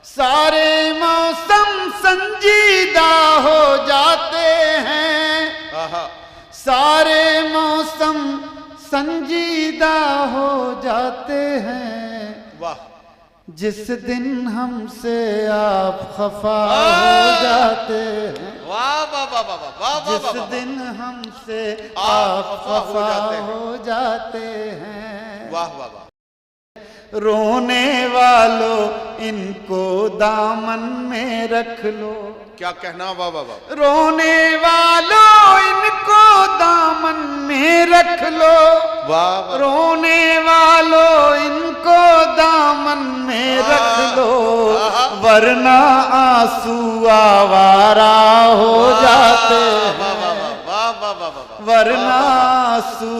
سارے موسم سنجیدہ ہو جاتے ہیں، سارے موسم سنجیدہ ہو جاتے ہیں، جس دن ہم سے آپ خفا ہو جاتے ہیں، جس دن ہم سے آپ خفا ہو جاتے ہیں۔ رونے والوں ان کو دامن میں رکھ لو، کیا کہنا رونے والوں ان کو دامن میں رکھ لو، رونے والوں ان کو دامن میں رکھ لو، ورنہ آنسو آوارہ ہو جاتے ہیں، ورنہ آنسو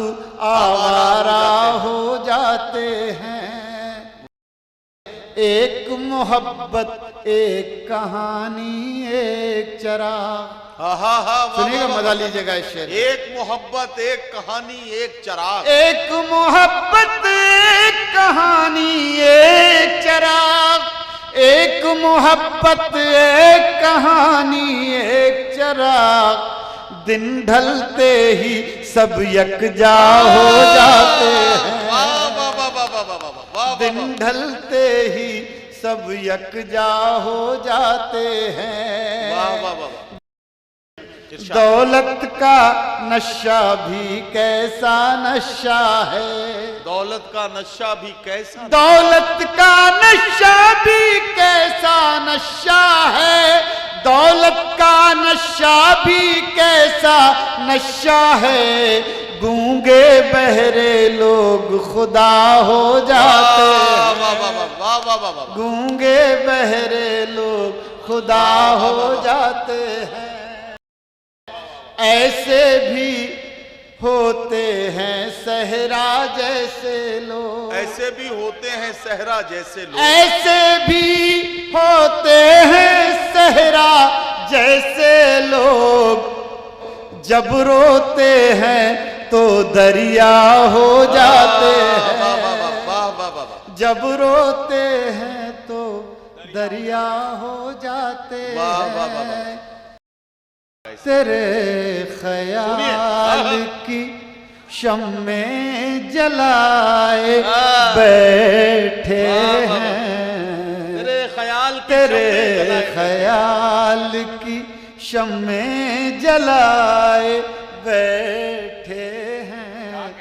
آوارہ ہو جاتے ہیں۔ ایک محبت ایک کہانی ایک چراغ، سنیے گا مزہ لیجیے گا اس شعر۔ ایک محبت ایک کہانی ایک چراغ، ایک محبت ایک کہانی ایک چراغ، ایک محبت ایک کہانی ایک چراغ، دن ڈھلتے ہی سب یکجا ہو جاتے ہیں، دن ڈھلتے ہی سب یکجا ہو جاتے ہیں۔ دولت کا نشہ بھی کیسا نشہ ہے، دولت کا نشہ بھی کیسا، دولت کا نشہ بھی کیسا نشہ ہے، دولت کا نشہ بھی کیسا نشہ ہے، گونگے بہرے لوگ خدا ہو جاتے ہیں، گونگے بہرے لوگ خدا ہو جاتے ہیں۔ ایسے بھی ہوتے ہیں صحرا جیسے لوگ، ایسے بھی ہوتے ہیں صحرا جیسے لوگ، ایسے بھی ہوتے ہیں صحرا جیسے لوگ، جب روتے ہیں تو دریا ہو جاتے ہیں، جب روتے ہیں تو دریا ہو جاتے ہیں۔ تیرے خیال کی شمع جلائے بیٹھے ہیں، تیرے خیال کی شمع جلائے بیٹھے ہیں،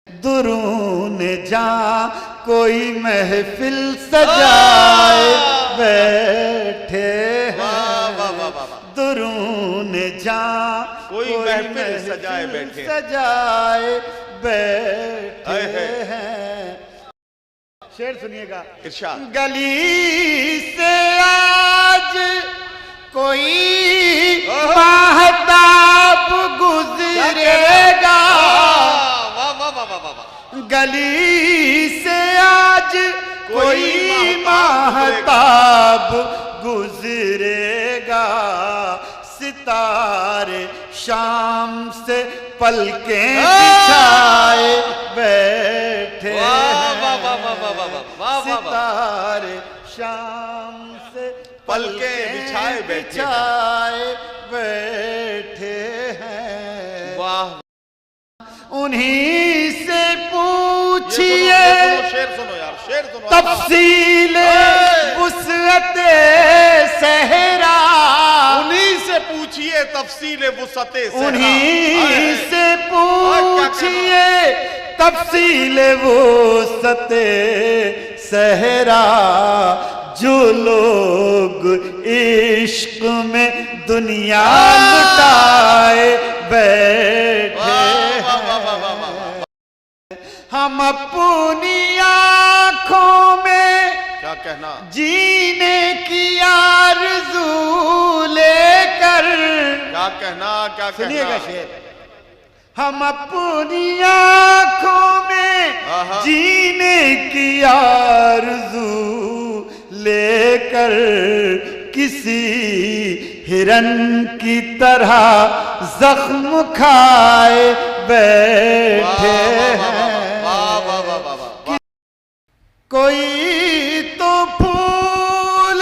درون جاں کوئی محفل سجائے بیٹھے ہیں، درون جاں کوئی محفل سجائے بیٹھے ہیں۔ شعر سنیے گا، ارشاد۔ گلی سے آج کوئی ماہتاب گزرے گا، گلی سے آج کوئی ماہتاب گزرے گا، ستارے شام سے پلکیں بچھائے بیٹھے ہیں، ستارے شام سے پلکیں بچھائے بیٹھے ہیں۔ انہی سے پوچھئے تفصیل وسعت صحرا، انہی سے پوچھئے تفصیل وسعت صحرا، انہی سے پوچھئے تفصیل وسعت صحرا، جو لوگ عشق میں دنیا لٹائے بیٹھے ہیں، ہم اپنی آنکھوں میں کیا کہنا، جینے کی آرزو لے کر، کیا کہنا، کیا سنیے گا کہنا، شعر، ہم اپنی آنکھوں میں جینے کی آرزو لے کر، کسی ہرن کی طرح زخم کھائے بیٹھے ہیں، کوئی تو پھول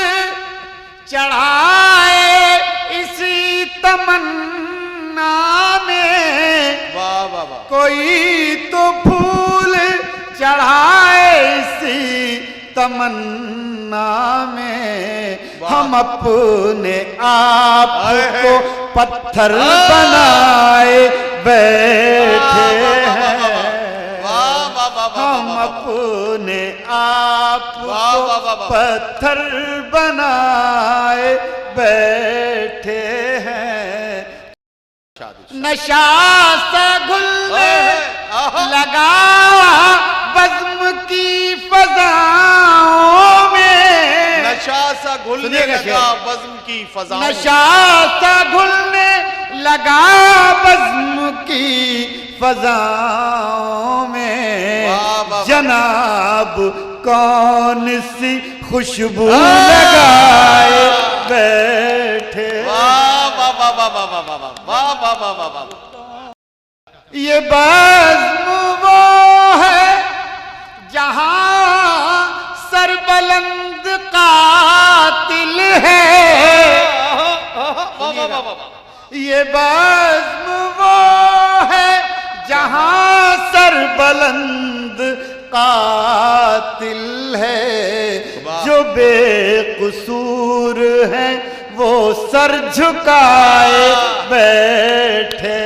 تمنا میں ہم اپنے آپ کو پتھر بنائے بیٹھے ہیں، ہم اپنے آپ کو پتھر بنائے بیٹھے ہیں۔ نشہ سا گھلنے لگا بزم کی فضاؤں میں، نشہ سا گھلنے لگا بزم کی فضاؤں میں، نشہ سا گھلنے لگا بزم کی فضاؤں میں، جناب کون سی خوشبو لگائے بیٹھے۔ یہ بزم وہ ہے جہاں سربلند قاتل ہے، یہ بزم وہ ہے جہاں سربلند قاتل ہے، جو بے قصور ہے وہ سر جھکائے بیٹھے